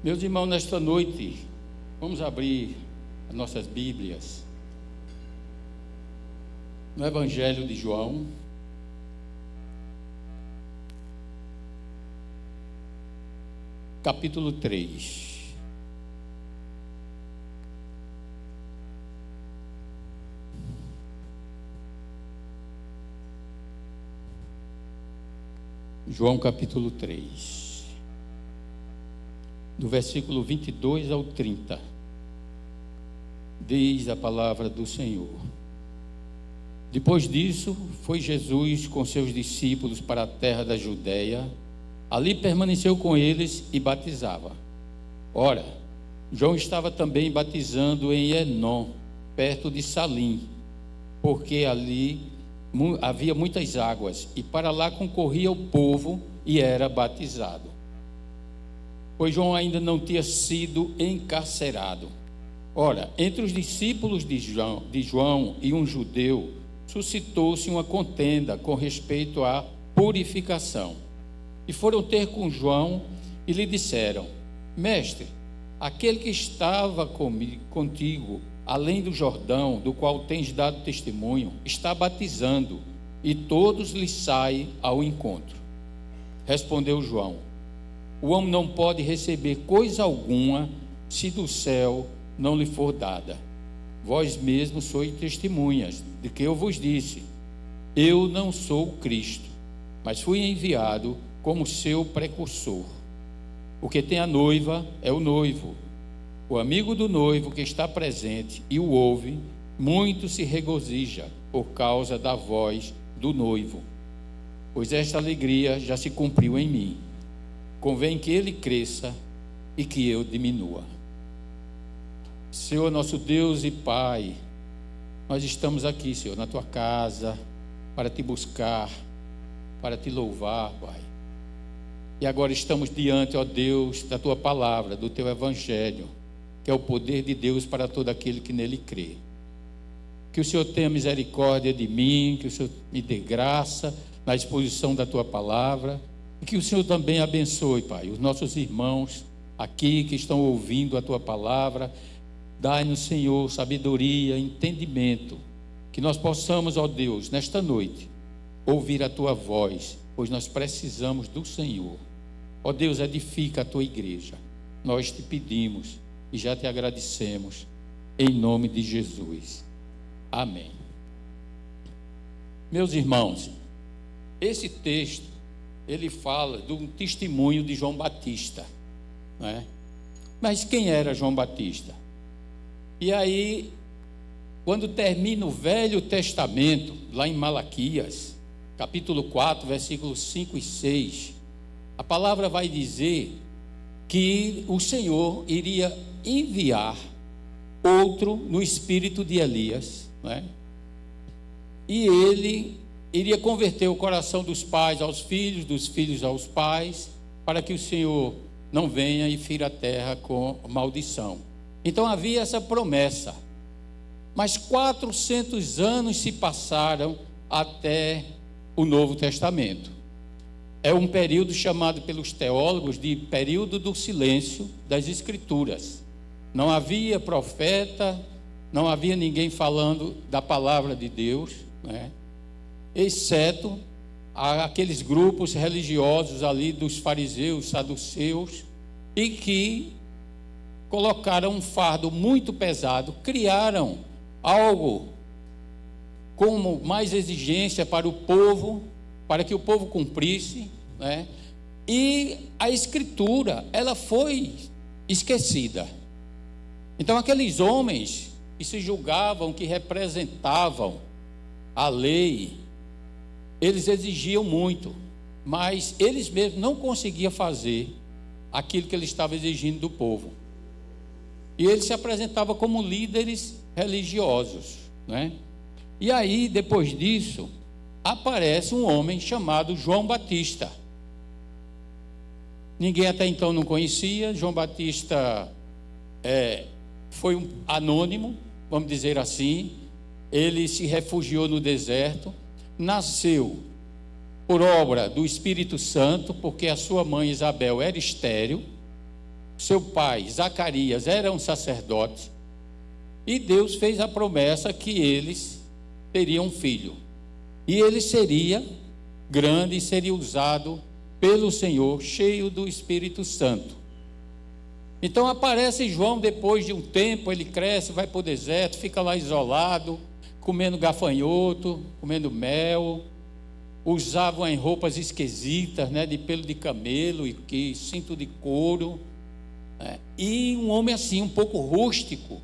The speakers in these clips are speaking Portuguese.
Meus irmãos, nesta noite, vamos abrir as nossas Bíblias no Evangelho de João, capítulo 3. João capítulo 3, do versículo 22 ao 30, diz a palavra do Senhor: Depois disso, foi Jesus com seus discípulos para a terra da Judeia. Ali permaneceu com eles e batizava. Ora, João estava também batizando em Enom, perto de Salim, porque ali havia muitas águas, e para lá concorria o povo e era batizado. Pois João ainda não tinha sido encarcerado. Ora, entre os discípulos de João e um judeu, suscitou-se uma contenda com respeito à purificação. E foram ter com João e lhe disseram: Mestre, aquele que estava contigo além do Jordão, do qual tens dado testemunho, está batizando, e todos lhe saem ao encontro. Respondeu João: O homem não pode receber coisa alguma se do céu não lhe for dada. Vós mesmos sois testemunhas de que eu vos disse: Eu não sou o Cristo, mas fui enviado como seu precursor. O que tem a noiva é o noivo. O amigo do noivo que está presente e o ouve, muito se regozija por causa da voz do noivo. Pois esta alegria já se cumpriu em mim. Convém que ele cresça e que eu diminua. Senhor, nosso Deus e Pai, nós estamos aqui, Senhor, na Tua casa, para Te buscar, para Te louvar, Pai. E agora estamos diante, ó Deus, da Tua palavra, do Teu Evangelho, que é o poder de Deus para todo aquele que nele crê. Que o Senhor tenha misericórdia de mim, que o Senhor me dê graça na exposição da Tua palavra, e que o Senhor também abençoe, Pai, os nossos irmãos aqui que estão ouvindo a Tua palavra. Dai-nos, Senhor, sabedoria, entendimento, que nós possamos, ó Deus, nesta noite, ouvir a Tua voz, pois nós precisamos do Senhor. Ó Deus, edifica a Tua igreja. Nós te pedimos e já te agradecemos, em nome de Jesus. Amém. Meus irmãos, esse texto, ele fala de um testemunho de João Batista, não é? Mas quem era João Batista? E aí, quando termina o Velho Testamento, lá em Malaquias, capítulo 4, versículos 5 e 6, a palavra vai dizer que o Senhor iria enviar outro no espírito de Elias, né? E ele iria converter o coração dos pais aos filhos, dos filhos aos pais, para que o Senhor não venha e fira a terra com maldição. Então havia essa promessa, mas 400 anos se passaram até o Novo Testamento. É um período chamado pelos teólogos de período do silêncio das Escrituras. Não havia profeta, não havia ninguém falando da palavra de Deus, né? Exceto aqueles grupos religiosos ali dos fariseus, saduceus, e que colocaram um fardo muito pesado, criaram algo como mais exigência para o povo, para que o povo cumprisse, né? E a Escritura, ela foi esquecida. Então aqueles homens que se julgavam que representavam a lei, eles exigiam muito, mas eles mesmos não conseguiam fazer aquilo que eles estavam exigindo do povo. E eles se apresentavam como líderes religiosos, né? E aí, depois disso, aparece um homem chamado João Batista. Ninguém até então não conhecia. João Batista foi um anônimo, vamos dizer assim. Ele se refugiou no deserto, nasceu por obra do Espírito Santo, porque a sua mãe Isabel era estéril. seu pai, Zacarias, era um sacerdote, e Deus fez a promessa que eles teriam um filho. E ele seria grande e seria usado pelo Senhor, cheio do Espírito Santo. Então aparece João depois de um tempo, ele cresce, vai para o deserto, fica lá isolado, comendo gafanhoto, comendo mel, usavam em roupas esquisitas, né, de pelo de camelo e cinto de couro, né, e um homem assim, um pouco rústico,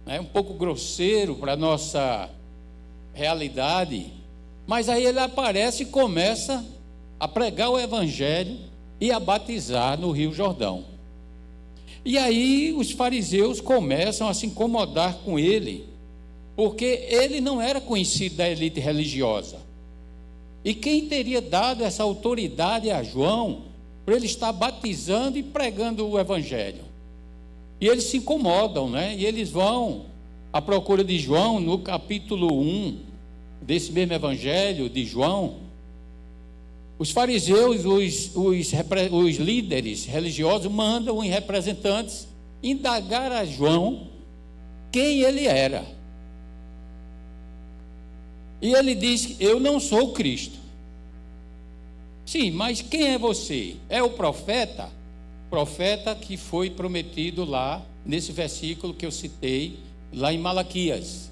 né, um pouco grosseiro para a nossa realidade. Mas aí ele aparece e começa a pregar o evangelho e a batizar no Rio Jordão. E aí os fariseus começam a se incomodar com ele, porque ele não era conhecido da elite religiosa. E quem teria dado essa autoridade a João para ele estar batizando e pregando o evangelho? E eles se incomodam, né? E eles vão à procura de João no capítulo 1 desse mesmo evangelho de João. Os fariseus, os líderes religiosos mandam em representantes indagar a João quem ele era. E ele diz: eu não sou o Cristo. Sim, mas quem é você? É o profeta? Profeta que foi prometido lá nesse versículo que eu citei, lá em Malaquias,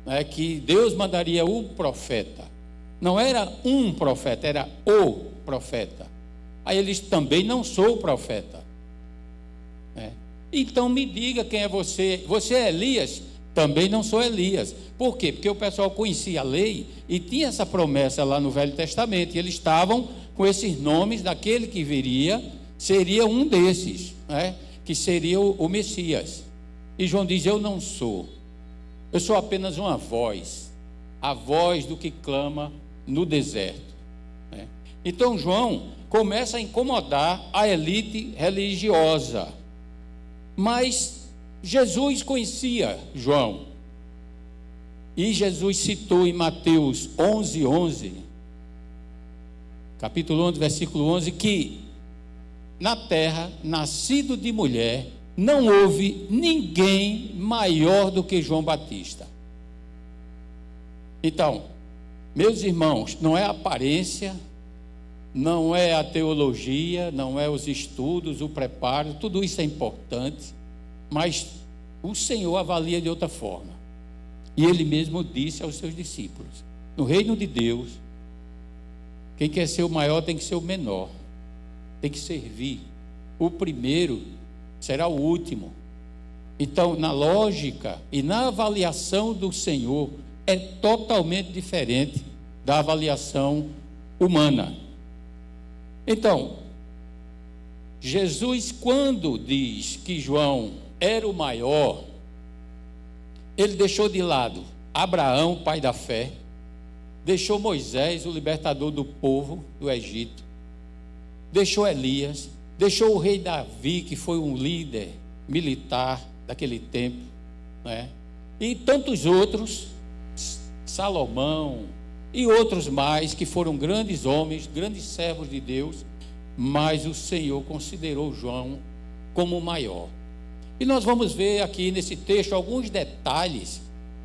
né, que Deus mandaria o profeta. Não era um profeta, era o profeta. Aí eles: também não sou o profeta. Então me diga quem é você. Você é Elias? Também não sou Elias. Por quê? Porque o pessoal conhecia a lei e tinha essa promessa lá no Velho Testamento, e eles estavam com esses nomes daquele que viria, seria um desses, né, que seria o Messias. E João diz: eu não sou, eu sou apenas uma voz, a voz do que clama no deserto, né? Então João começa a incomodar a elite religiosa, mas Jesus conhecia João, e Jesus citou em Mateus 11, capítulo 11, versículo 11, que na terra, nascido de mulher, não houve ninguém maior do que João Batista. Então, meus irmãos, não é a aparência, não é a teologia, não é os estudos, o preparo, tudo isso é importante, mas o Senhor avalia de outra forma. E Ele mesmo disse aos seus discípulos: no reino de Deus, quem quer ser o maior tem que ser o menor, tem que servir. O primeiro será o último. Então, na lógica e na avaliação do Senhor, é totalmente diferente da avaliação humana. Então, Jesus, quando diz que João era o maior, ele deixou de lado Abraão, pai da fé, deixou Moisés, o libertador do povo do Egito, deixou Elias, deixou o rei Davi, que foi um líder militar daquele tempo, né? E tantos outros, Salomão e outros mais, que foram grandes homens, grandes servos de Deus, mas o Senhor considerou João como o maior. E nós vamos ver aqui nesse texto alguns detalhes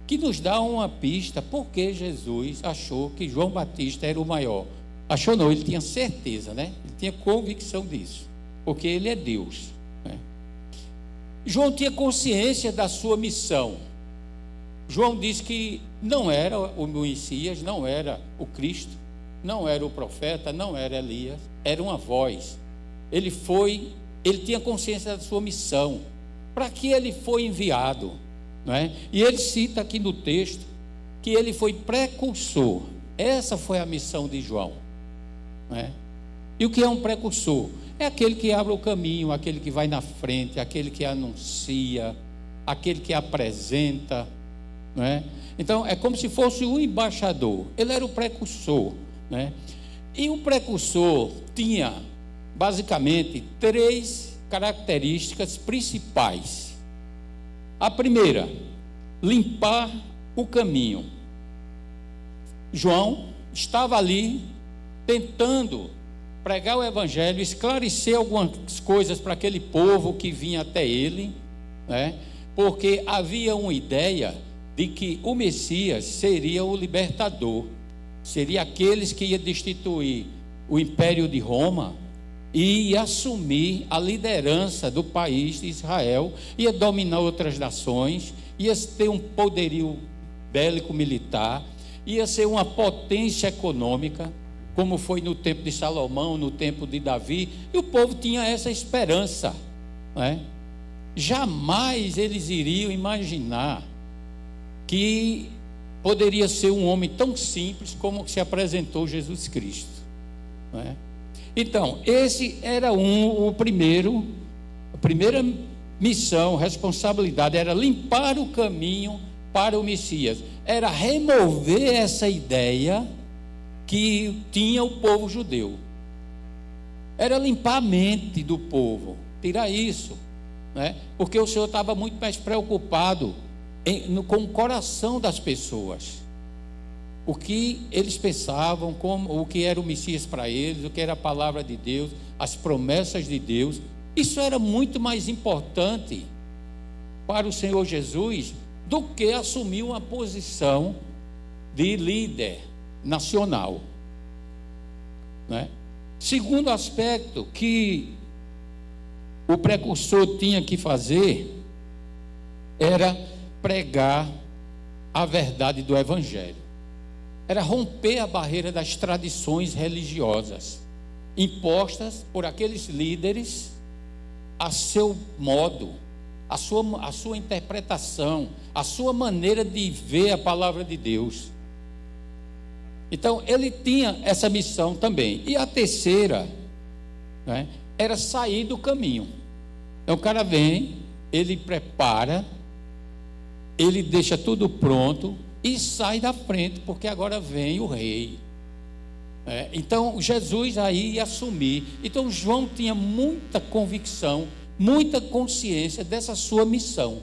que nos dão uma pista porque Jesus achou que João Batista era o maior. Achou não, ele tinha certeza, né? Ele tinha convicção disso, porque ele é Deus, né? João tinha consciência da sua missão. João disse que não era o Messias, não era o Cristo, não era o profeta, não era Elias, era uma voz. Ele tinha consciência da sua missão, para que ele foi enviado, não é? E ele cita aqui no texto que ele foi precursor. Essa foi a missão de João, não é? E o que é um precursor? É aquele que abre o caminho, aquele que vai na frente, aquele que anuncia, aquele que apresenta, não é? Então é como se fosse um embaixador. Ele era o precursor, né? E o precursor tinha basicamente 3 características principais. A primeira, limpar o caminho. João estava ali tentando pregar o evangelho, esclarecer algumas coisas para aquele povo que vinha até ele, né? Porque havia uma ideia de que o Messias seria o libertador, seria aqueles que ia destituir o Império de Roma e ia assumir a liderança do país de Israel, ia dominar outras nações, ia ter um poderio bélico militar, ia ser uma potência econômica, como foi no tempo de Salomão, no tempo de Davi, e o povo tinha essa esperança, né? Jamais eles iriam imaginar que poderia ser um homem tão simples como se apresentou Jesus Cristo, né? Então, esse era a primeira missão, responsabilidade, era limpar o caminho para o Messias, era remover essa ideia que tinha o povo judeu, era limpar a mente do povo, tirar isso, né? Porque o Senhor estava muito mais preocupado com o coração das pessoas, o que eles pensavam, o que era o Messias para eles, o que era a palavra de Deus, as promessas de Deus. Isso era muito mais importante para o Senhor Jesus do que assumir uma posição de líder nacional, né? Segundo aspecto que o precursor tinha que fazer era pregar a verdade do Evangelho, era romper a barreira das tradições religiosas impostas por aqueles líderes a seu modo, a sua interpretação, a sua maneira de ver a palavra de Deus. Então ele tinha essa missão também. E a terceira, né, era sair do caminho. Então o cara vem, ele prepara, ele deixa tudo pronto e sai da frente, porque agora vem o rei. Então Jesus aí ia assumir. Então João tinha muita convicção, muita consciência dessa sua missão.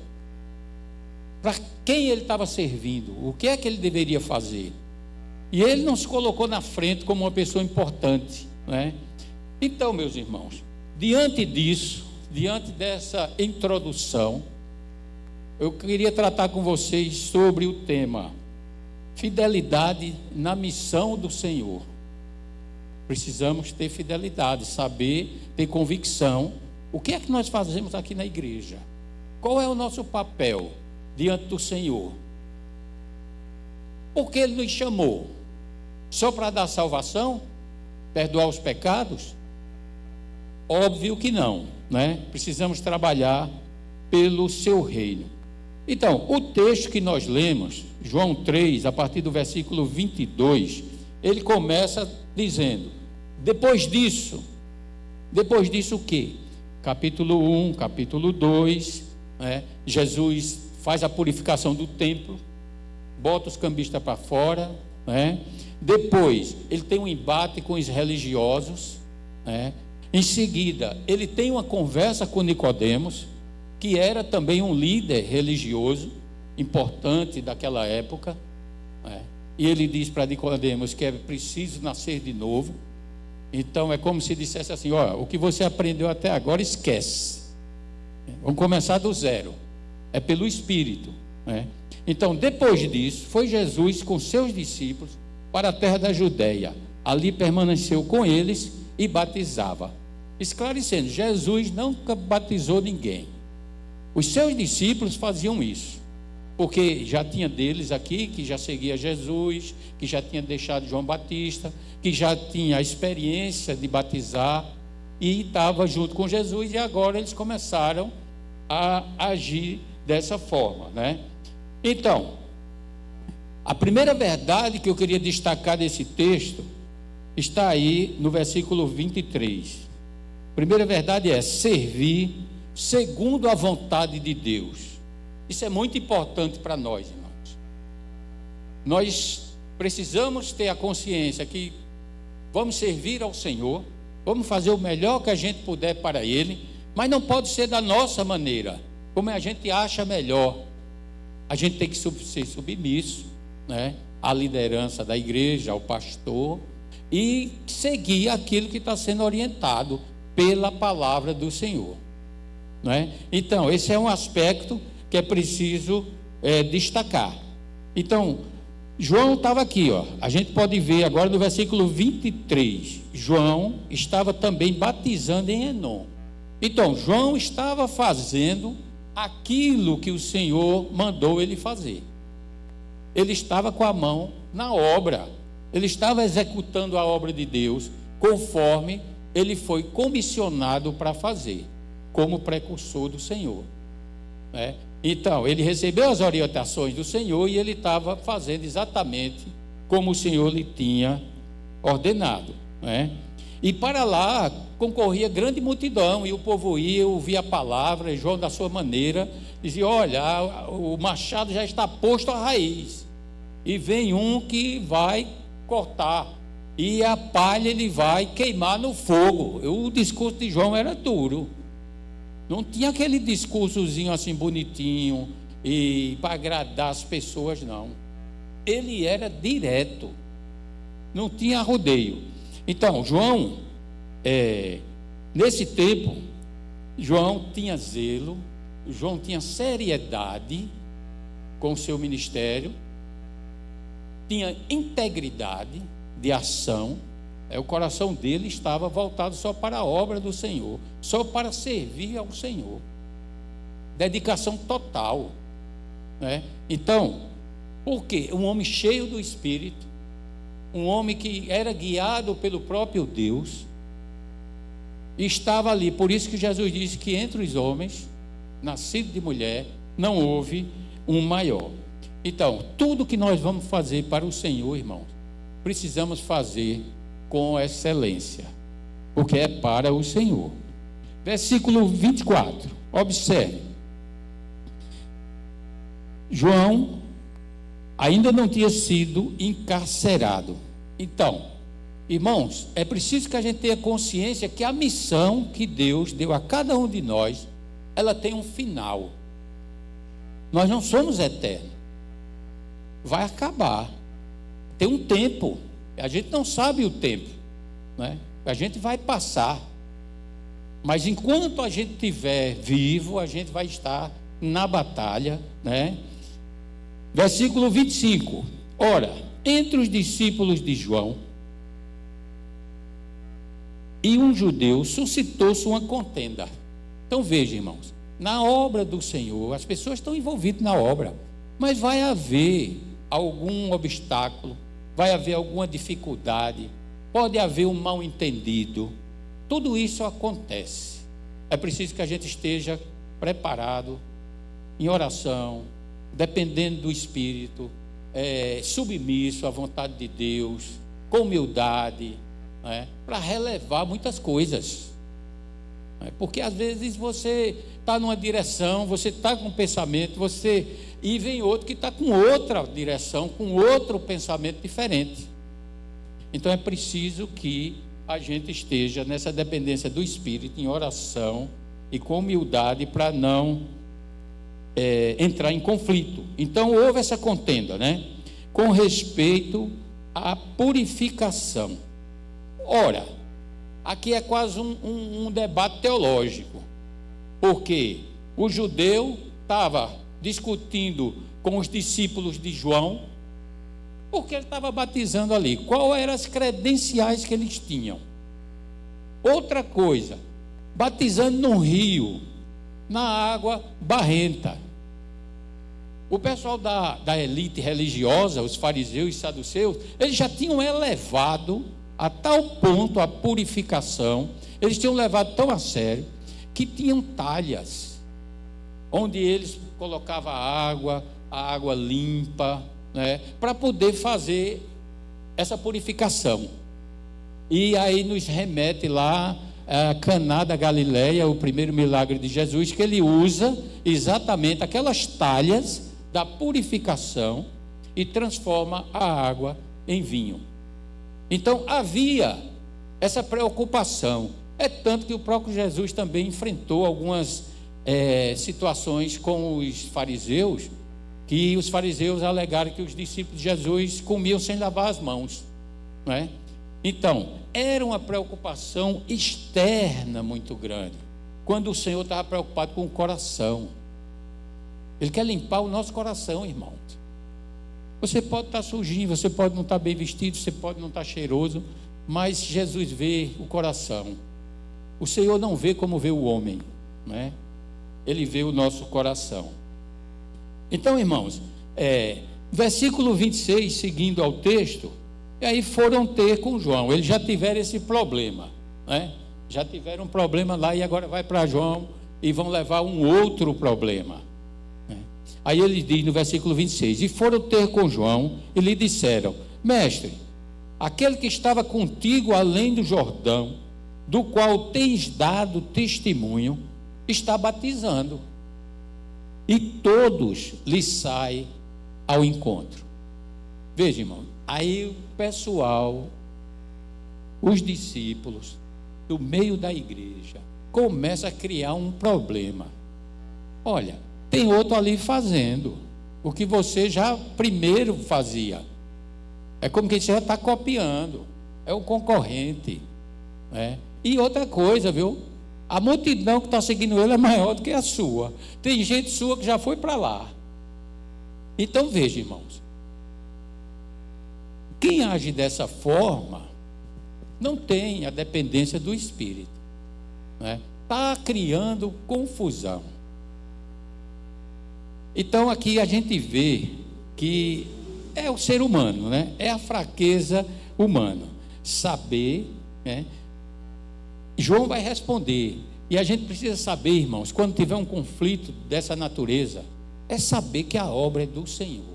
Para quem ele estava servindo, o que é que ele deveria fazer? E ele não se colocou na frente como uma pessoa importante, né? Então, meus irmãos, diante disso, diante dessa introdução, eu queria tratar com vocês sobre o tema fidelidade na missão do Senhor. Precisamos ter fidelidade, saber, ter convicção. O que é que nós fazemos aqui na igreja? Qual é o nosso papel diante do Senhor? Por que Ele nos chamou? Só para dar salvação? Perdoar os pecados? Óbvio que não, né? Precisamos trabalhar pelo seu reino. Então, o texto que nós lemos, João 3, a partir do versículo 22, ele começa dizendo: depois disso o quê? Capítulo 1, capítulo 2, né? Jesus faz a purificação do templo, bota os cambistas para fora, né? Depois ele tem um embate com os religiosos, né? Em seguida ele tem uma conversa com Nicodemos, que era também um líder religioso importante daquela época, né? E ele diz para Nicodemos que é preciso nascer de novo. Então é como se dissesse assim: ó, o que você aprendeu até agora esquece, vamos começar do zero, é pelo Espírito, né? Então depois disso foi Jesus com seus discípulos para a terra da Judeia, ali permaneceu com eles e batizava. Esclarecendo, Jesus nunca batizou ninguém, os seus discípulos faziam isso, porque já tinha deles aqui que já seguia Jesus, que já tinha deixado João Batista, que já tinha a experiência de batizar e estava junto com Jesus, e agora eles começaram a agir dessa forma, né? Então, a primeira verdade que eu queria destacar desse texto está aí no versículo 23. A primeira verdade é servir segundo a vontade de Deus. Isso é muito importante para nós, irmãos. Nós precisamos ter a consciência que vamos servir ao Senhor, vamos fazer o melhor que a gente puder para Ele, mas não pode ser da nossa maneira, como a gente acha melhor. A gente tem que ser submisso, né, à liderança da igreja, ao pastor, e seguir aquilo que está sendo orientado pela palavra do Senhor, não é? Então, esse é um aspecto que é preciso destacar. Então, João estava aqui, ó. A gente pode ver agora no versículo 23. João estava também batizando em Enom. Então, João estava fazendo aquilo que o Senhor mandou ele fazer. Ele estava com a mão na obra. Ele estava executando a obra de Deus conforme ele foi comissionado para fazer, como precursor do Senhor, né? Então, ele recebeu as orientações do Senhor e ele estava fazendo exatamente como o Senhor lhe tinha ordenado, né? E para lá concorria grande multidão, e o povo ia ouvir a palavra, e João, da sua maneira, dizia: olha, o machado já está posto à raiz, e vem um que vai cortar, e a palha ele vai queimar no fogo. O discurso de João era duro. Não tinha aquele discursozinho assim bonitinho e para agradar as pessoas, não. Ele era direto, não tinha rodeio. Então, João, nesse tempo, João tinha zelo, João tinha seriedade com o seu ministério, tinha integridade de ação. O coração dele estava voltado só para a obra do Senhor, só para servir ao Senhor, dedicação total, né? Então, por quê? Um homem cheio do Espírito, um homem que era guiado pelo próprio Deus, estava ali. Por isso que Jesus disse que entre os homens, nascidos de mulher, não houve um maior. Então, tudo que nós vamos fazer para o Senhor, irmãos, precisamos fazer com excelência, porque é para o Senhor. Versículo 24, observe. João ainda não tinha sido encarcerado. Então, irmãos, é preciso que a gente tenha consciência que a missão que Deus deu a cada um de nós, ela tem um final. Nós não somos eternos. Vai acabar. Tem um tempo. A gente não sabe o tempo, né? A gente vai passar, mas enquanto a gente estiver vivo, a gente vai estar na batalha, né? Versículo 25. Ora, entre os discípulos de João e um judeu suscitou-se uma contenda. Então veja, irmãos, na obra do Senhor, as pessoas estão envolvidas na obra, mas vai haver algum obstáculo, vai haver alguma dificuldade, pode haver um mal-entendido. Tudo isso acontece. É preciso que a gente esteja preparado, em oração, dependendo do Espírito, submisso à vontade de Deus, com humildade, né, para relevar muitas coisas. Porque às vezes você está numa direção, você está com um pensamento, e vem outro que está com outra direção, com outro pensamento diferente. Então é preciso que a gente esteja nessa dependência do Espírito, em oração e com humildade, para não entrar em conflito. Então houve essa contenda, né? Com respeito à purificação. Ora, aqui é quase um debate teológico, porque o judeu estava discutindo com os discípulos de João, porque ele estava batizando ali. Qual eram as credenciais que eles tinham? Outra coisa, batizando num rio, na água barrenta. O pessoal da elite religiosa, os fariseus e saduceus, eles já tinham elevado a tal ponto a purificação, eles tinham levado tão a sério, que tinham talhas, onde eles colocavam a água limpa, né, para poder fazer essa purificação. E aí nos remete lá a Caná da Galileia, o primeiro milagre de Jesus, que ele usa exatamente aquelas talhas da purificação e transforma a água em vinho. Então havia essa preocupação. É tanto que o próprio Jesus também enfrentou algumas situações com os fariseus, que os fariseus alegaram que os discípulos de Jesus comiam sem lavar as mãos, não é? Então, era uma preocupação externa muito grande, quando o Senhor estava preocupado com o coração. Ele quer limpar o nosso coração, irmãos. Você pode estar sujinho, você pode não estar bem vestido, você pode não estar cheiroso, mas Jesus vê o coração. O Senhor não vê como vê o homem, né? Ele vê o nosso coração. Então, irmãos, versículo 26, seguindo ao texto, e aí foram ter com João. Eles já tiveram esse problema, né? Já tiveram um problema lá e agora vai para João e vão levar um outro problema. Aí ele diz no versículo 26, e foram ter com João e lhe disseram: mestre, aquele que estava contigo além do Jordão, do qual tens dado testemunho, está batizando, e todos lhe saem ao encontro. Veja, irmão, aí o pessoal, os discípulos do meio da igreja, começa a criar um problema. Olha, tem outro ali fazendo o que você já primeiro fazia. É como que você já está copiando. É o concorrente, né? E outra coisa, viu? A multidão que está seguindo ele é maior do que a sua. Tem gente sua que já foi para lá. Então veja, irmãos, quem age dessa forma não tem a dependência do Espírito, né? Está criando confusão. Então aqui a gente vê que é o ser humano, né? É a fraqueza humana. Saber, né? João vai responder, e a gente precisa saber, irmãos, quando tiver um conflito dessa natureza, é saber que a obra é do Senhor.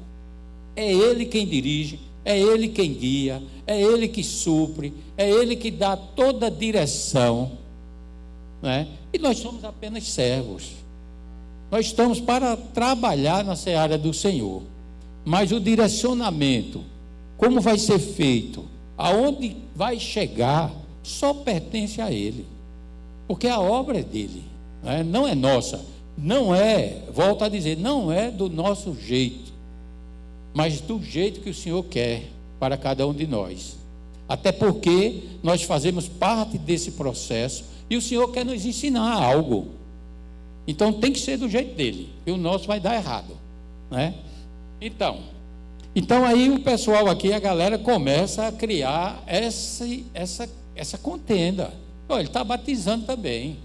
É Ele quem dirige, é Ele quem guia, é Ele que supre, é Ele que dá toda a direção, né? E nós somos apenas servos. Nós estamos para trabalhar na seara do Senhor, mas o direcionamento, como vai ser feito, aonde vai chegar, só pertence a Ele, porque a obra é dele, né? Não é nossa, não é, volto a dizer, não é do nosso jeito, mas do jeito que o Senhor quer para cada um de nós, até porque nós fazemos parte desse processo e o Senhor quer nos ensinar algo. Então tem que ser do jeito dele, e o nosso vai dar errado, né? Então aí o pessoal aqui, a galera começa a criar essa contenda. Olha, ele está batizando também.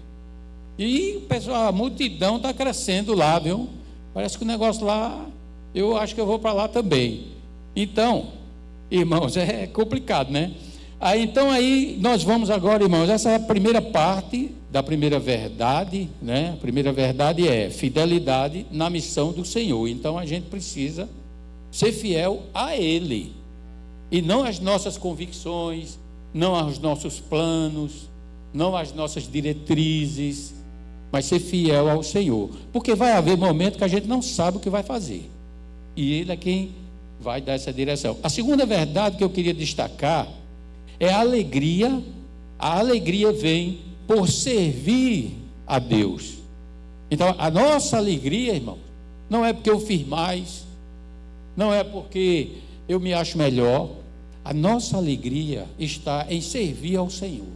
E o pessoal, a multidão está crescendo lá, viu? Parece que o negócio lá, eu acho que eu vou para lá também. Então, irmãos, é complicado, né? Aí nós vamos agora, irmãos, essa é a primeira parte da primeira verdade, né? A primeira verdade é fidelidade na missão do Senhor. Então a gente precisa ser fiel a Ele, e não às nossas convicções, não aos nossos planos, não às nossas diretrizes, mas ser fiel ao Senhor, porque vai haver momento que a gente não sabe o que vai fazer, e Ele é quem vai dar essa direção. A segunda verdade que eu queria destacar é a alegria. A alegria vem por servir a Deus. Então a nossa alegria, irmão, não é porque eu fiz mais, não é porque eu me acho melhor. A nossa alegria está em servir ao Senhor.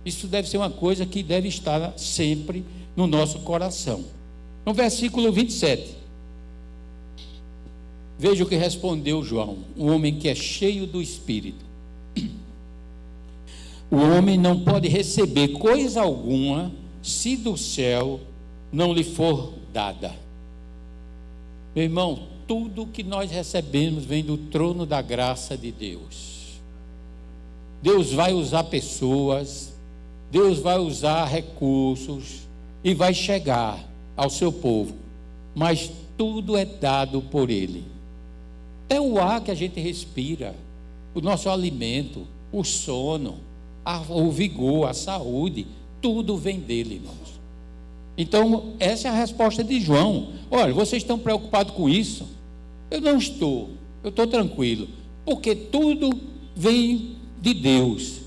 Isso deve ser uma coisa que deve estar sempre no nosso coração. No versículo 27, veja o que respondeu João, um homem que é cheio do Espírito. O homem não pode receber coisa alguma se do céu não lhe for dada. Meu irmão, tudo que nós recebemos vem do trono da graça de Deus. Deus vai usar pessoas, Deus vai usar recursos e vai chegar ao seu povo, mas tudo é dado por Ele. Até o ar que a gente respira, o nosso alimento, o sono, o vigor, a saúde, tudo vem dele, irmãos. Então essa é a resposta de João. Olha, vocês estão preocupados com isso? Eu não estou, eu estou tranquilo, porque tudo vem de Deus.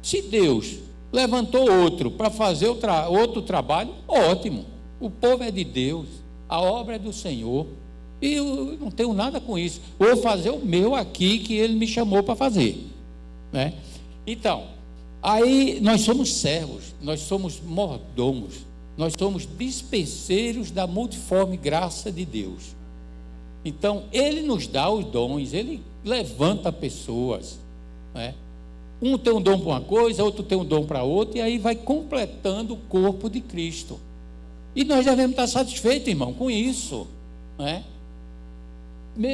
Se Deus levantou outro para fazer outro trabalho, ótimo. O povo é de Deus, a obra é do Senhor. E eu não tenho nada com isso. Vou fazer o meu aqui que ele me chamou para fazer, né? Então, aí nós somos servos, nós somos mordomos, nós somos dispenseiros da multiforme graça de Deus. Então, Ele nos dá os dons, Ele levanta pessoas, né? Um tem um dom para uma coisa, outro tem um dom para outra, e aí vai completando o corpo de Cristo. E nós devemos estar satisfeitos, irmão, com isso, né?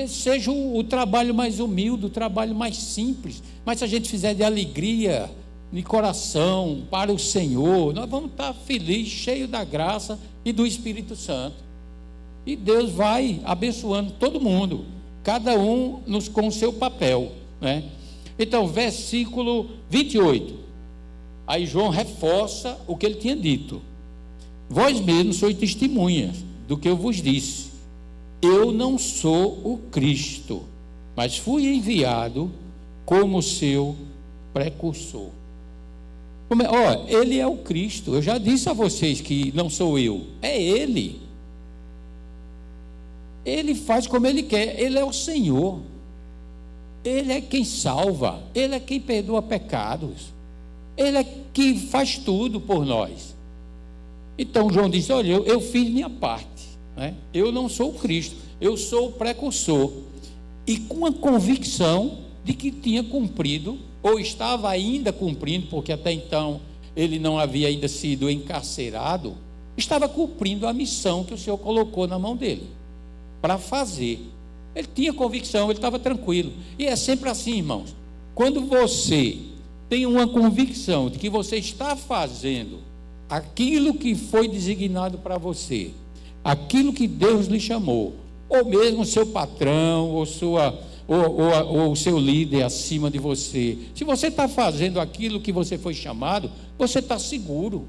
Seja o trabalho mais humilde, o trabalho mais simples, mas se a gente fizer de alegria, de coração, para o Senhor, nós vamos estar felizes, cheios da graça e do Espírito Santo. E Deus vai abençoando todo mundo, cada um com o seu papel, né? Então, versículo 28, aí João reforça o que ele tinha dito: vós mesmos sois testemunhas do que eu vos disse. Eu não sou o Cristo, mas fui enviado como seu precursor. Ele é o Cristo. Eu já disse a vocês que não sou eu, é Ele. Ele faz como Ele quer, Ele é o Senhor. Ele é quem salva, Ele é quem perdoa pecados, Ele é quem faz tudo por nós. Então João diz: olha, eu fiz minha parte, né? Eu não sou o Cristo, eu sou o precursor. E com a convicção de que tinha cumprido, ou estava ainda cumprindo, porque até então ele não havia ainda sido encarcerado, estava cumprindo a missão que o Senhor colocou na mão dele para fazer. Ele tinha convicção, ele estava tranquilo. E é sempre assim, irmãos. Quando você tem uma convicção de que você está fazendo aquilo que foi designado para você, aquilo que Deus lhe chamou, ou mesmo seu patrão, ou o seu líder acima de você, se você está fazendo aquilo que você foi chamado, você está seguro,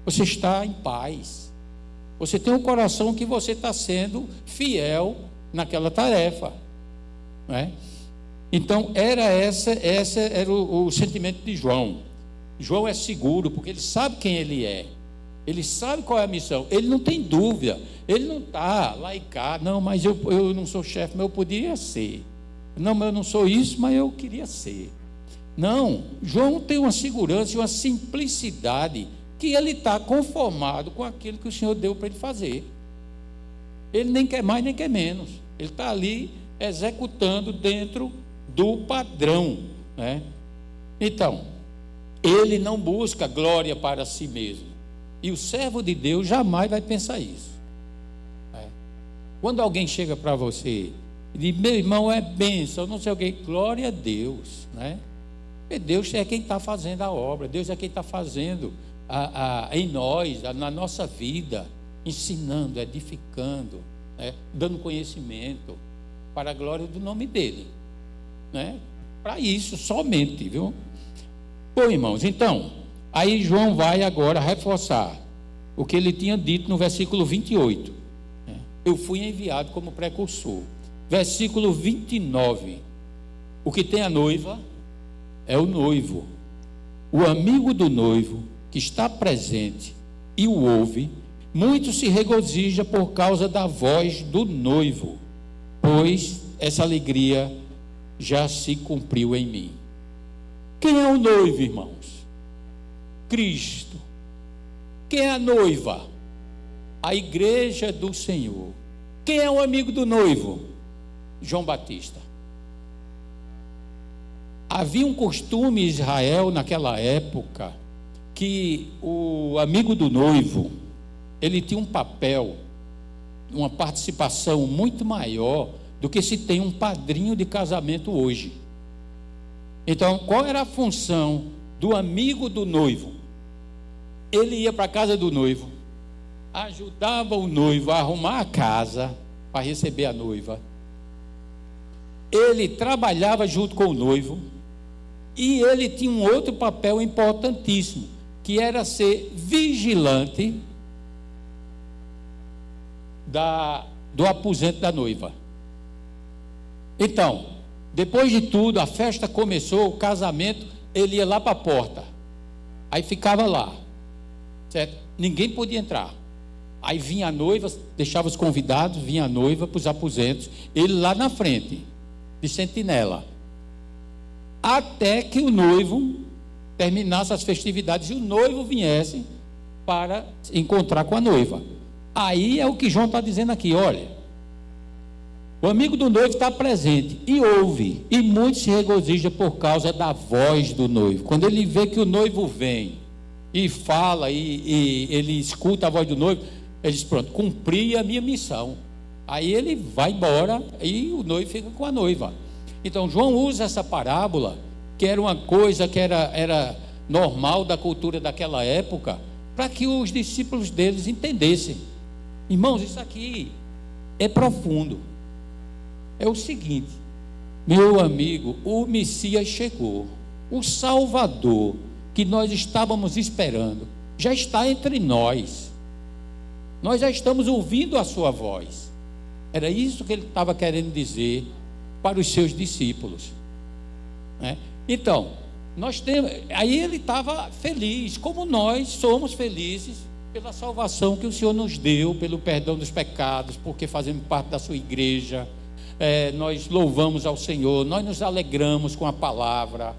você está em paz, você tem um coração que você está sendo fiel naquela tarefa, não é? Então esse era o sentimento de João. João é seguro porque ele sabe quem ele é, ele sabe qual é a missão, ele não tem dúvida, ele não está lá e cá, não, mas eu não sou chefe, mas eu poderia ser, não, mas eu não sou isso, mas eu queria ser. Não, João tem uma segurança e uma simplicidade que ele está conformado com aquilo que o Senhor deu para ele fazer. Ele nem quer mais nem quer menos, ele está ali executando dentro do padrão, né? Então, ele não busca glória para si mesmo, e o servo de Deus jamais vai pensar isso, né? Quando alguém chega para você e diz: meu irmão, é bênção, não sei o que, glória a Deus, né? E Deus é quem está fazendo a obra, Deus é quem está fazendo em nós, na nossa vida, ensinando, edificando, né? Dando conhecimento para a glória do nome dele, né? Para isso somente, viu? Bom, irmãos, então aí João vai agora reforçar o que ele tinha dito no versículo 28, né? Eu fui enviado como precursor. Versículo 29, o que tem a noiva é o noivo. O amigo do noivo que está presente e o ouve, muito se regozija por causa da voz do noivo, pois essa alegria já se cumpriu em mim. Quem é o noivo, irmãos? Cristo. Quem é a noiva? A igreja do Senhor. Quem é o amigo do noivo? João Batista. Havia um costume em Israel naquela época que o amigo do noivo, ele tinha um papel, uma participação muito maior do que se tem um padrinho de casamento hoje. Então, qual era a função do amigo do noivo? Ele ia para a casa do noivo, ajudava o noivo a arrumar a casa para receber a noiva. Ele trabalhava junto com o noivo e ele tinha um outro papel importantíssimo, que era ser vigilante do aposento da noiva. Então, depois de tudo, a festa começou, o casamento, ele ia lá para a porta, aí ficava lá, certo? Ninguém podia entrar, Aí vinha a noiva, deixava os convidados, vinha a noiva para os aposentos, ele lá na frente, de sentinela, até que o noivo terminasse as festividades e o noivo viesse para encontrar com a noiva. Aí é o que João está dizendo aqui, olha, o amigo do noivo está presente e ouve, e muito se regozija por causa da voz do noivo. Quando ele vê que o noivo vem e fala, e ele escuta a voz do noivo, ele diz, pronto, cumpri a minha missão. Aí ele vai embora e o noivo fica com a noiva. Então João usa essa parábola, que era uma coisa que era normal da cultura daquela época, para que os discípulos deles entendessem. Irmãos, isso aqui é profundo. É o seguinte, meu amigo, o Messias chegou, o Salvador que nós estávamos esperando já está entre nós. Nós já estamos ouvindo a sua voz. Era isso que ele estava querendo dizer para os seus discípulos, né? Então, nós temos, aí ele estava feliz, como nós somos felizes pela salvação que o Senhor nos deu, pelo perdão dos pecados, porque fazemos parte da sua igreja. Nós louvamos ao Senhor, nós nos alegramos com a palavra,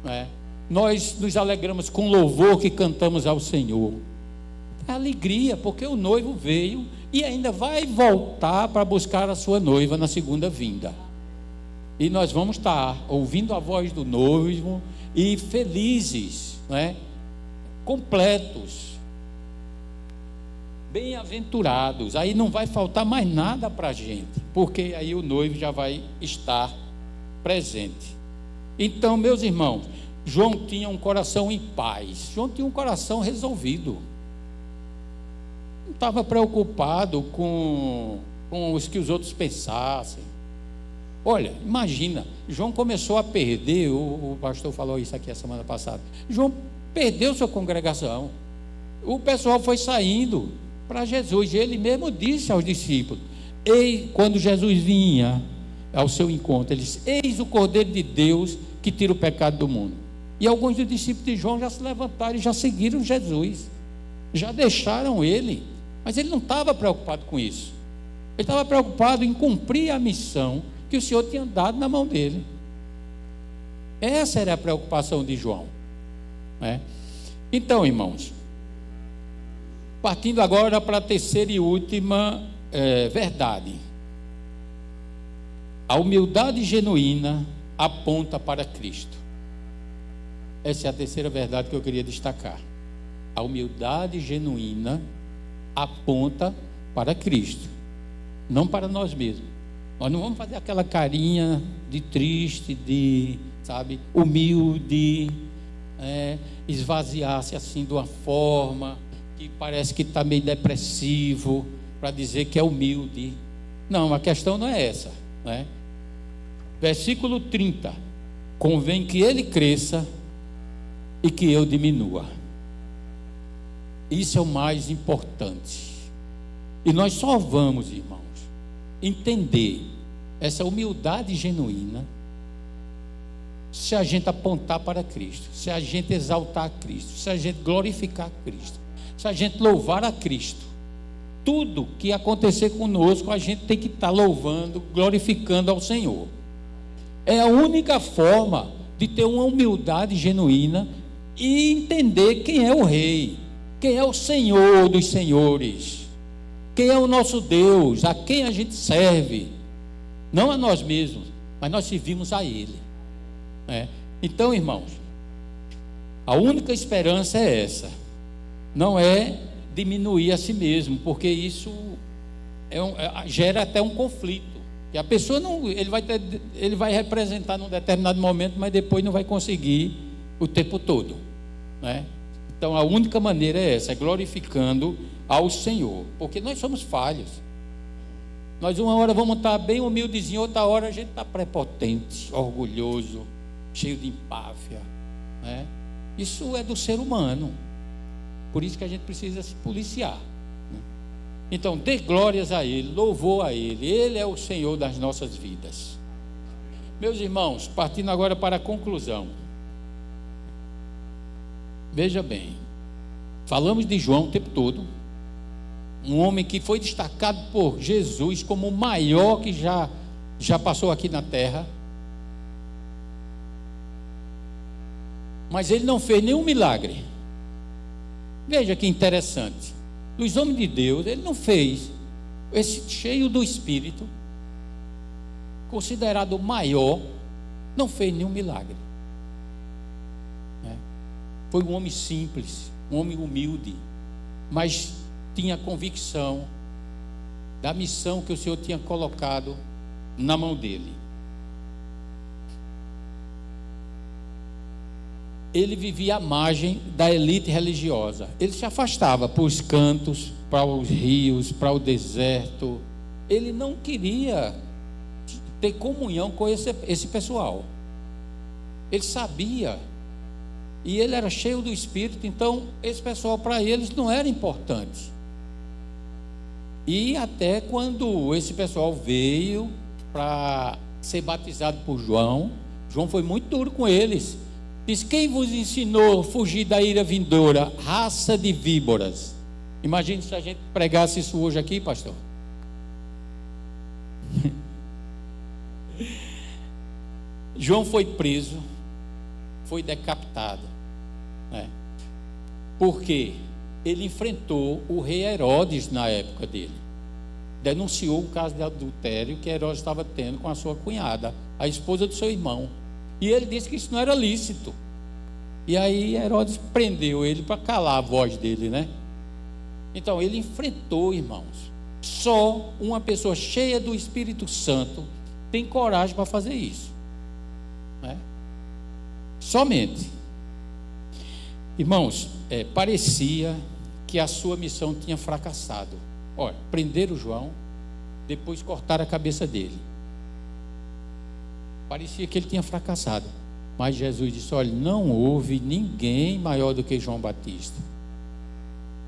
né? Nós nos alegramos com o louvor que cantamos ao Senhor. É alegria, porque o noivo veio e ainda vai voltar para buscar a sua noiva na segunda vinda. E nós vamos estar ouvindo a voz do noivo e felizes, né? Completos, bem-aventurados. Aí não vai faltar mais nada para a gente, porque aí o noivo já vai estar presente. Então, meus irmãos, João tinha um coração em paz, João tinha um coração resolvido, não estava preocupado com os que os outros pensassem. Olha, imagina, João começou a perder, o pastor falou isso aqui a semana passada, João perdeu sua congregação, o pessoal foi saindo para Jesus, ele mesmo disse aos discípulos, quando Jesus vinha ao seu encontro, ele disse, eis o Cordeiro de Deus que tira o pecado do mundo. E alguns dos discípulos de João já se levantaram e já seguiram Jesus, já deixaram ele, mas ele não estava preocupado com isso, ele estava preocupado em cumprir a missão que o Senhor tinha dado na mão dele. Essa era a preocupação de João, né? Então, irmãos, partindo agora para a terceira e última verdade, a humildade genuína aponta para Cristo. Essa é a terceira verdade que eu queria destacar. A humildade genuína aponta para Cristo, não para nós mesmos. Nós não vamos fazer aquela carinha de triste, de, sabe, humilde, esvaziar-se assim de uma forma que parece que está meio depressivo, para dizer que é humilde. Não, a questão não é essa, né? Versículo 30, convém que ele cresça e que eu diminua. Isso é o mais importante. E nós só vamos, irmãos, entender essa humildade genuína se a gente apontar para Cristo, se a gente exaltar a Cristo, se a gente glorificar a Cristo, se a gente louvar a Cristo. Tudo que acontecer conosco, a gente tem que estar louvando, glorificando ao Senhor. É a única forma de ter uma humildade genuína e entender quem é o Rei, quem é o Senhor dos senhores, quem é o nosso Deus, a quem a gente serve, não a nós mesmos, mas nós servimos a Ele, né? Então, irmãos, a única esperança é essa, não é diminuir a si mesmo, porque isso gera até um conflito, e a pessoa não, ele vai representar num determinado momento, mas depois não vai conseguir o tempo todo, né? Então a única maneira é essa, é glorificando ao Senhor, porque nós somos falhos. Nós uma hora vamos estar bem humildezinho, outra hora a gente está prepotente, orgulhoso, cheio de empáfia, né? Isso é do ser humano, por isso que a gente precisa se policiar, né? Então dê glórias a Ele, louvor a Ele, Ele é o Senhor das nossas vidas. Meus irmãos, partindo agora para a conclusão, veja bem, falamos de João o tempo todo, um homem que foi destacado por Jesus como o maior que já passou aqui na terra. Mas ele não fez nenhum milagre. Veja que interessante. Dos homens de Deus, ele não fez. Esse cheio do Espírito, considerado o maior, não fez nenhum milagre. Foi um homem simples, um homem humilde, mas tinha convicção da missão que o Senhor tinha colocado na mão dele. Ele vivia à margem da elite religiosa. Ele se afastava para os cantos, para os rios, para o deserto. Ele não queria ter comunhão com esse pessoal. Ele sabia, e ele era cheio do Espírito, então esse pessoal para eles não era importante. E até quando esse pessoal veio para ser batizado por João, João foi muito duro com eles. Diz: quem vos ensinou a fugir da ira vindoura, raça de víboras? Imagine se a gente pregasse isso hoje aqui, pastor. João foi preso, foi decapitado, porque ele enfrentou o rei Herodes na época dele. Denunciou um caso de adultério que Herodes estava tendo com a sua cunhada, a esposa do seu irmão. E ele disse que isso não era lícito. E aí Herodes prendeu ele para calar a voz dele, Então ele enfrentou, irmãos. Só uma pessoa cheia do Espírito Santo tem coragem para fazer isso. Somente. Irmãos, parecia que a sua missão tinha fracassado. Olha, prenderam João, depois cortaram a cabeça dele. Parecia que ele tinha fracassado. Mas Jesus disse: olha, não houve ninguém maior do que João Batista.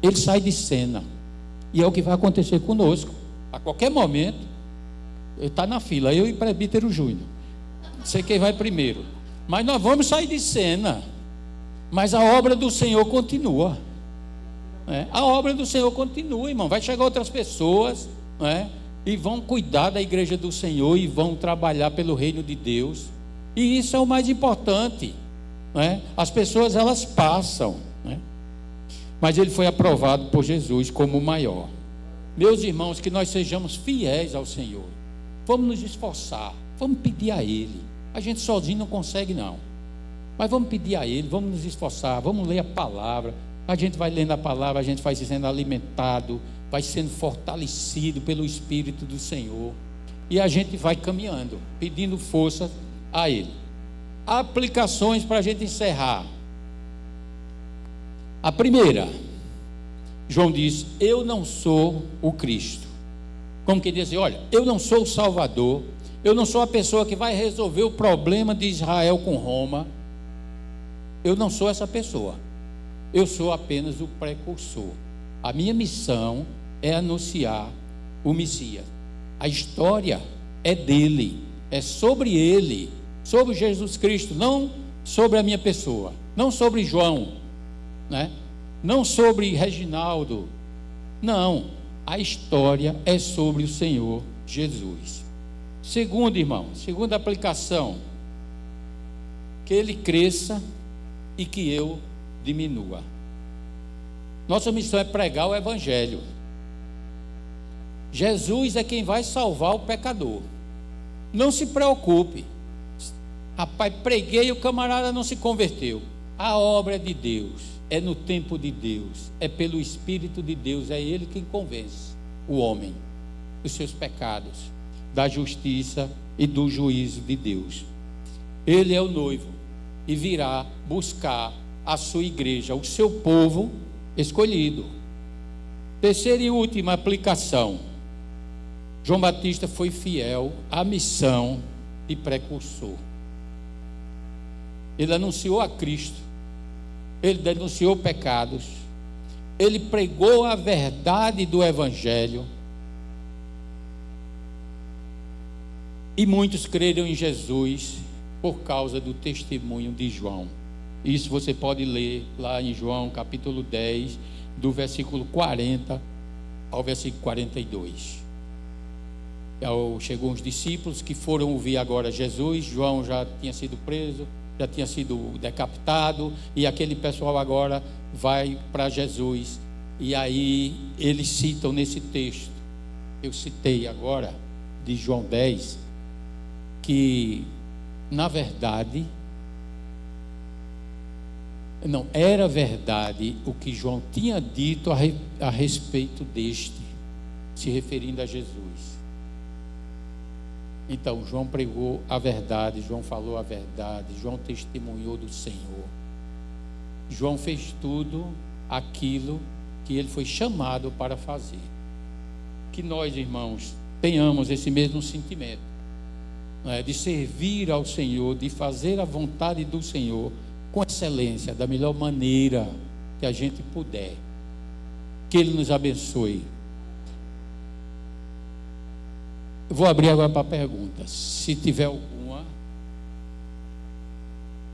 Ele sai de cena. E é o que vai acontecer conosco. A qualquer momento, ele está na fila, eu e Presbítero Júnior. Não sei quem vai primeiro. Mas nós vamos sair de cena. Mas a obra do Senhor continua. A obra do Senhor continua, irmão. Vai chegar outras pessoas, e vão cuidar da igreja do Senhor e vão trabalhar pelo reino de Deus. E isso é o mais importante. As pessoas, elas passam, mas ele foi aprovado por Jesus como o maior. Meus irmãos, que nós sejamos fiéis ao Senhor. Vamos nos esforçar, vamos pedir a Ele. A gente sozinho não consegue, não. Mas vamos pedir a Ele, vamos nos esforçar, vamos ler a palavra. A gente vai lendo a palavra, a gente vai sendo alimentado, vai sendo fortalecido pelo Espírito do Senhor. E a gente vai caminhando, pedindo força a Ele. Aplicações para a gente encerrar. A primeira, João diz: eu não sou o Cristo. Como que diz assim: olha, eu não sou o Salvador, eu não sou a pessoa que vai resolver o problema de Israel com Roma. Eu não sou essa pessoa. Eu sou apenas o precursor. A minha missão é anunciar o Messias. A história é dele, é sobre ele, sobre Jesus Cristo, não sobre a minha pessoa, não sobre João, não sobre Reginaldo. Não, a história é sobre o Senhor Jesus. Segundo, irmão, segunda aplicação: que ele cresça e que eu diminua. Nossa missão é pregar o Evangelho. Jesus é quem vai salvar o pecador. Não se preocupe. Rapaz, preguei e o camarada não se converteu. A obra é de Deus, é no tempo de Deus, é pelo Espírito de Deus, é Ele quem convence o homem dos seus pecados, da justiça e do juízo de Deus. Ele é o noivo e virá buscar a sua igreja, o seu povo escolhido. Terceira e última aplicação: João Batista foi fiel à missão de precursor. Ele anunciou a Cristo, ele denunciou pecados, ele pregou a verdade do Evangelho, e muitos creram em Jesus por causa do testemunho de João. Isso você pode ler lá em João capítulo 10, do versículo 40 ao versículo 42. Chegou os discípulos que foram ouvir agora Jesus. João já tinha sido preso, já tinha sido decapitado, e aquele pessoal agora vai para Jesus. E aí eles citam nesse texto, eu citei agora, de João 10, que na verdade não era verdade o que João tinha dito a respeito deste, se referindo a Jesus. Então João pregou a verdade, João falou a verdade, João testemunhou do Senhor. João fez tudo aquilo que ele foi chamado para fazer. Que nós, irmãos, tenhamos esse mesmo sentimento, de servir ao Senhor, de fazer a vontade do Senhor com excelência, da melhor maneira que a gente puder. Que Ele nos abençoe. Eu vou abrir agora para perguntas, se tiver alguma.